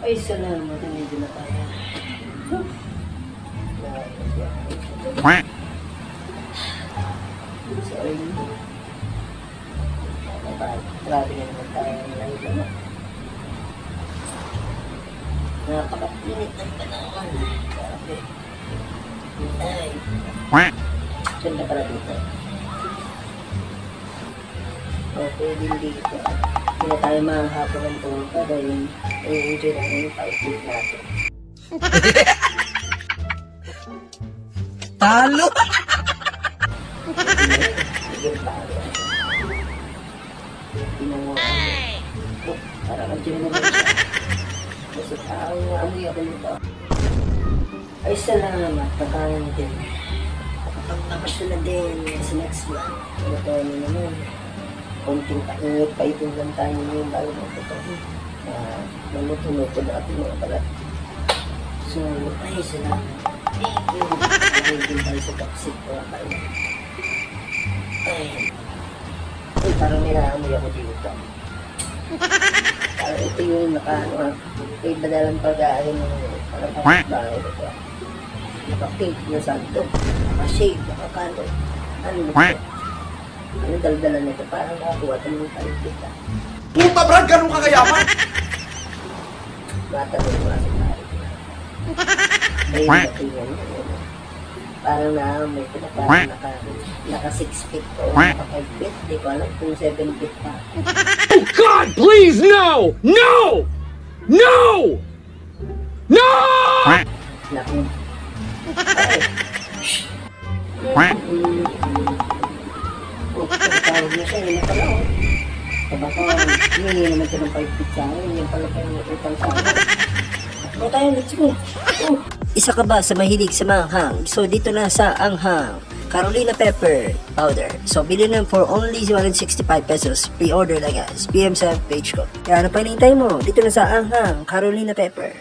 Ay, salamat. Medyo na tayo. Sorry. Grabe na naman tayo ng napaka-init ng panahon. Grabe. Ay. Ganda pala dito. Okay, din dito. Hindi na tayo mahapon ng pumunta dahil i-enjoy namin yung 5 feet natin. Talo! Sige, talo. Tinango ako. Parang nandiyan naman siya. Kasi amoy ako nito. Ay, salamat. Nakain din. Tapos na din sa next one. Ito naman. Konting painit, paitong lang tayo ngayon bago ito. Maluto-luto na ating mga balat. So, ay, salamat. Thank you. Nagiging tayo sa toxic ko. Ay, parang may naamoy ako dito. Parang ito yung may badalang pag-aahin ng parang bahay ito. Naka-pink na santo, naka-shade, naka-kano. Ano ito? Ano daldala nito? Parang nakakuha ito ng palikita. Puta Brad, ganun ka kayaman? Matanong mo kasi tayo. Ayun ito yun. Parang naamoy ko na parang naka 6 feet o naka 5 feet. Di ko alam kung 7 feet pa. Oh God, please, no! No! No! No! Naku. Tawag na siya, yun na pala o. Baka hindi naman ito ng 5 feet sa akin, yun pala pa yung utang sa akin. Ako tayo, let's go. Isa ka ba sa mahilig sa manghang? So dito na sa anghang, Carolina Pepper Powder. So bilhin na for only 165 pesos. Pre-order na guys. PM sa page ko. Kaya ano pa hinihintay mo? Dito na sa anghang, Carolina Pepper.